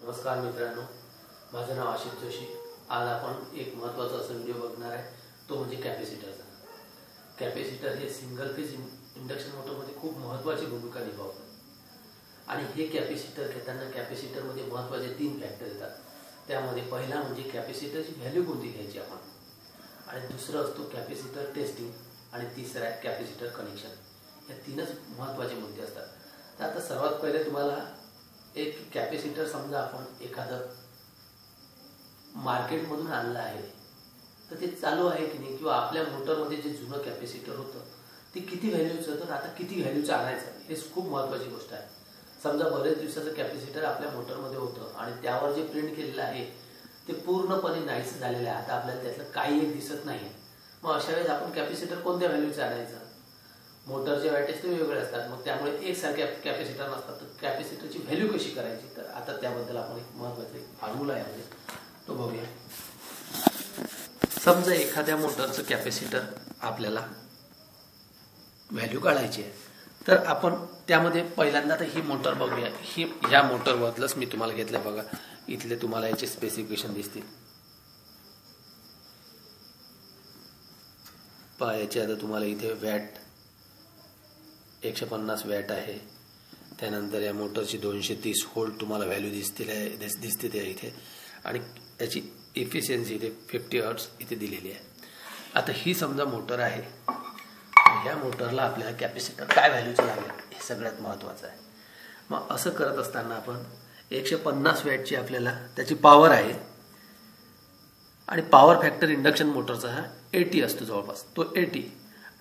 नमस्कार मित्रांनो, माझं नाव आशिष जोशी। आज आपण एक महत्त्वाचा असा व्हिडिओ बघणार आहे, तो म्हणजे कॅपॅसिटरचा। कॅपॅसिटर हे सिंगल फेज इंडक्शन मोटरमध्ये खूप महत्त्वाची भूमिका निभावतात आणि हे कॅपॅसिटर घेताना कॅपॅसिटरमध्ये महत्त्वाचे 3 फॅक्टर येतात। त्यामध्ये पहिला म्हणजे कॅपॅसिटरची व्हॅल्यू कोणती घ्यायची आपण, आणि दुसरा असतो कॅपॅसिटर टेस्टिंग, आणि तिसरा आहे कॅपॅसिटर कनेक्शन। या 3च महत्त्वाचे मुद्दे असतात। तर आता सर्वात पहिले तुम्हाला एक कॅपॅसिटर समजा आपण एखादं मार्केटमधून आणलं आहे, तर ते चालू आहे की नाही, किंवा आपल्या मोटरमध्ये जे जुनं कॅपॅसिटर होतं ते किती व्हॅल्यूचं होतं, आता किती व्हॅल्यूचं आणायचं हे खूप महत्त्वाची गोष्ट आहे। समजा बरेच दिवसाचं कॅपॅसिटर आपल्या मोटरमध्ये होतं आणि त्यावर जे प्रिंट केलेलं आहे ते पूर्णपणे नाहीस झालेलं आहे, आता आपल्याला त्यातलं काही एक दिसत नाही। मग अशा वेळेस आपण कॅपॅसिटर कोणत्या व्हॅल्यूचं आणायचं? मोटरचे वॅटेज ते वेगवेगळे असतात, मग त्यामुळे एकसारखे कॅपॅसिटर नसतात। तर कॅपॅसिटरची व्हॅल्यू कशी करायची, तर आता त्याबद्दल आपण एक महत्त्वाचा फॉर्म्युला आहे तो बघूया। समजा एखाद्या मोटरचं कॅपॅसिटर आपल्याला व्हॅल्यू काढायची आहे, तर आपण त्यामध्ये पहिल्यांदा तर ही मोटर बघूया। ह्या मोटरबद्दलच मी तुम्हाला घेतलं बघा, इथले तुम्हाला याचे स्पेसिफिकेशन दिसतील पहा। याचे आता तुम्हाला इथे वॅट 150 वॅट आहे। त्यानंतर या मोटरची 230 व्होल्ट तुम्हाला व्हॅल्यू दिसते त्या इथे, आणि याची एफिशियन्सी इथे 50 हर्ट्झ इथे दिलेली आहे। आता ही समजा मोटर आहे, या मोटरला आपल्याला कॅपॅसिटर काय व्हॅल्यूचं लागेल हे सगळ्यात महत्त्वाचं आहे। मग असं करत असताना आपण 150 वॅटची आपल्याला त्याची पॉवर आहे, आणि पॉवर फॅक्टर इंडक्शन मोटरचा हा 80 असतो जवळपास, तो 80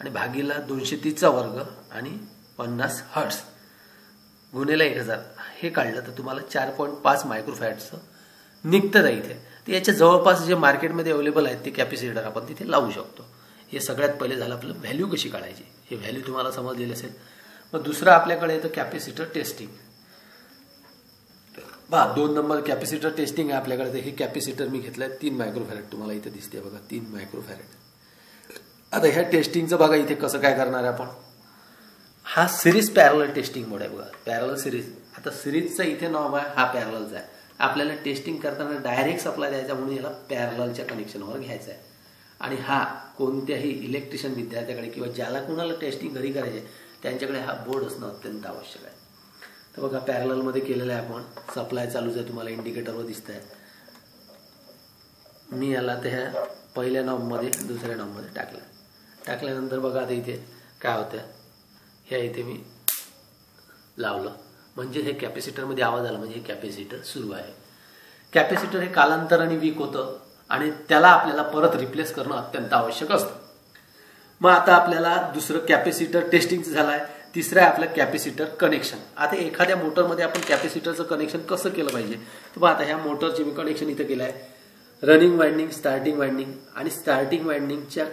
आणि भागीला 230चा वर्ग आणि 50 हर्ट्झ गुणिले 1000 हे काढलं तर तुम्हाला 4.5 मायक्रोफॅरडचं निघतं आहे इथे। तर याच्या जवळपास जे मार्केटमध्ये अवेलेबल आहेत ते कॅपॅसिटर आपण तिथे लावू शकतो। हे सगळ्यात पहिले झालं आपलं व्हॅल्यू कशी काढायची, हे व्हॅल्यू तुम्हाला समजलेली असेल। मग दुसरं आपल्याकडे येतं capacitor testing. 2 number capacitor testing आहे आपल्याकडे। तर हे कॅपॅसिटर मी घेतलंय 3 मायक्रोफॅरड, तुम्हाला इथे दिसते बघा 3 मायक्रोफॅरड। आता ह्या टेस्टिंगचं बघा इथे कसं काय करणार आहे आपण। हा सिरीज पॅरलल टेस्टिंग मोड आहे बघा, पॅरलल सिरीज। आता सिरीजचं इथे नाव आहे, हा पॅरललचा आहे। आपल्याला टेस्टिंग करताना डायरेक्ट सप्लाय द्यायचा म्हणून याला पॅरललच्या कनेक्शनवर घ्यायचा आहे। आणि हा कोणत्याही इलेक्ट्रिशियन विद्यार्थ्याकडे किंवा ज्याला कोणाला टेस्टिंग घरी करायचे त्यांच्याकडे हा बोर्ड असणं अत्यंत आवश्यक आहे। तर बघा पॅरललमध्ये केलेलं आहे आपण, सप्लाय चालूच आहे, तुम्हाला इंडिकेटरवर दिसत आहे। मी याला त्या ह्या पहिल्या नॉबमध्ये दुसऱ्या नॉबमध्ये टाकल्यानंतर बघा आता इथे काय होतं, ह्या इथे मी लावलं म्हणजे हे कॅपॅसिटरमध्ये आवाज आला म्हणजे हे कॅपॅसिटर सुरू आहे। कॅपॅसिटर हे कालांतराने वीक होतं आणि त्याला आपल्याला परत रिप्लेस करणं अत्यंत आवश्यक असतं। मग आता आपल्याला दुसरं कॅपॅसिटर टेस्टिंगचं झालं आहे, तिसरं आहे आपलं कॅपॅसिटर कनेक्शन। आता एखाद्या मोटरमध्ये आपण कॅपॅसिटरचं कनेक्शन कसं केलं पाहिजे, तर आता ह्या मोटरचे मी कनेक्शन इथं केलं आहे, रनिंग वाइंडिंग, स्टार्टिंग वाइंडिंग, आणि स्टार्टिंग वाइंडिंगच्या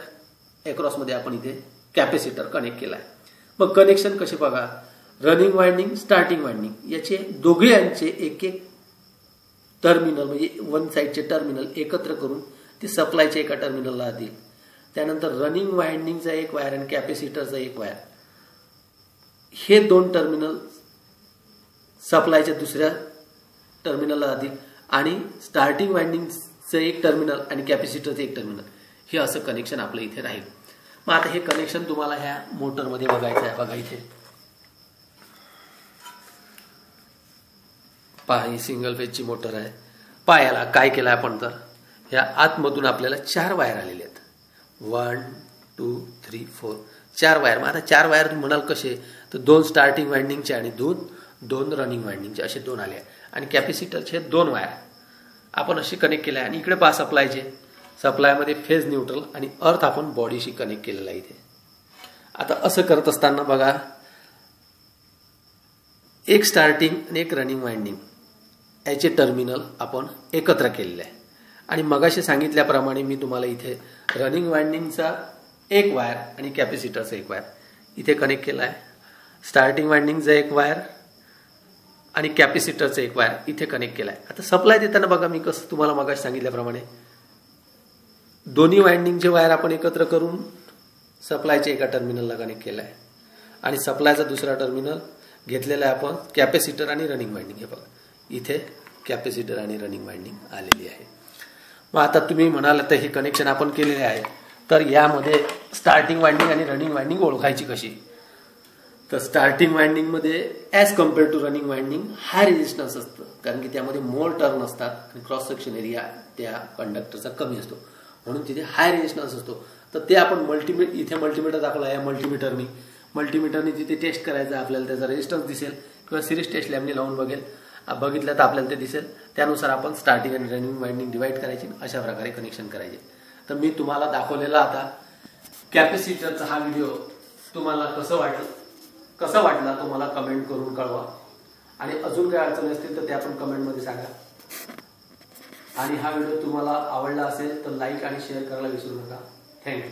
अक्रॉसमध्ये आपण इथे कॅपॅसिटर कनेक्ट केला आहे। मग कनेक्शन कसे बघा, रनिंग वाइंडिंग, स्टार्टिंग वाइंडिंग याचे दोघे यांचे एक एक टर्मिनल म्हणजे वन साइडचे टर्मिनल एकत्र करून ते सप्लायच्या एका टर्मिनलला देईल। त्यानंतर रनिंग वाइंडिंगचा एक वायर आणि कॅपॅसिटरचा एक वायर, हे 2 टर्मिनल सप्लायच्या दुसऱ्या टर्मिनलला देईल, आणि स्टार्टिंग वाइंडिंगचं एक टर्मिनल आणि कॅपॅसिटरचं एक टर्मिनल, हे असं कनेक्शन आपलं इथे राहील। मग आता हे कनेक्शन तुम्हाला ह्या मोटरमध्ये बघायचं आहे। बघा इथे पहा, ही सिंगल फेजची मोटर आहे। पहा याला काय केलं आपण, तर ह्या आतमधून आपल्याला 4 वायर आलेले आहेत, 1 2 3 4 4 वायर। मग आता 4 वायर तुम्ही म्हणाल कसे, तर 2 स्टार्टिंग वाइंडिंगचे आणि 2 रनिंग वाइंडिंगचे असे 2 आले, आणि कॅपॅसिटरचे 2 वायर आपण असे कनेक्ट केले आहे। आणि इकडे पहा सप्लायमध्ये फेज न्यूट्रल आणि अर्थ आपण बॉडीशी कनेक्ट केलेला आहे इथे। आता असं करत असताना बघा, एक स्टार्टिंग आणि एक रनिंग वाइंडिंग याचे टर्मिनल आपण एकत्र केलेले आहे। आणि मगाशी सांगितल्याप्रमाणे मी तुम्हाला इथे रनिंग वाइंडिंगचा एक वायर आणि कॅपॅसिटरचा एक वायर इथे कनेक्ट केला आहे, स्टार्टिंग वाइंडिंगचा एक वायर आणि कॅपॅसिटरचा एक वायर इथे कनेक्ट केला आहे। आता सप्लाय देताना बघा मी कसं तुम्हाला मगाशी सांगितल्याप्रमाणे दोन्ही वाइंडिंगचे वायर आपण एकत्र करून सप्लायच्या एका टर्मिनलला कनेक्ट केला आहे, आणि सप्लायचा दुसरा टर्मिनल घेतलेला आहे आपण कॅपॅसिटर आणि रनिंग वाइंडिंग। हे बघा इथे कॅपॅसिटर आणि रनिंग वाइंडिंग आलेली आहे. मग आता तुम्ही म्हणाल तर हे कनेक्शन आपण केलेले आहे, तर यामध्ये स्टार्टिंग वाइंडिंग आणि रनिंग वाइंडिंग ओळखायची कशी? तर स्टार्टिंग वाइंडिंगमध्ये as compare to running winding high resistance असतं, कारण की त्यामध्ये मोर टर्न असतात आणि क्रॉस सेक्शन एरिया त्या कंडक्टरचा कमी असतो, म्हणून तिथे हाय रेजिस्टन्स असतो. तर ते आपण इथे मल्टीमीटर दाखवला आहे, मल्टीमीटरनी तिथे टेस्ट करायचं, आपल्याला त्याचा रेजिस्टन्स दिसेल किंवा सिरीज टेस्ट लॅबने लावून बघितलं तर आपल्याला ते दिसेल. त्यानुसार आपण स्टार्टिंग आणि रनिंग वाइंडिंग डिवाइड करायची, अशा प्रकारे कनेक्शन करायचे. तर मी तुम्हाला दाखवलेला आता कॅपॅसिटरचा हा व्हिडिओ तुम्हाला कसा वाटला तो मला कमेंट करून कळवा. आणि अजून काही अडचणी असतील तर त्या पण कमेंटमध्ये सांगा. आणि हा व्हिडिओ तुम्हाला आवडला असेल तर लाईक आणि शेअर करायला विसरू नका. थँक्यू.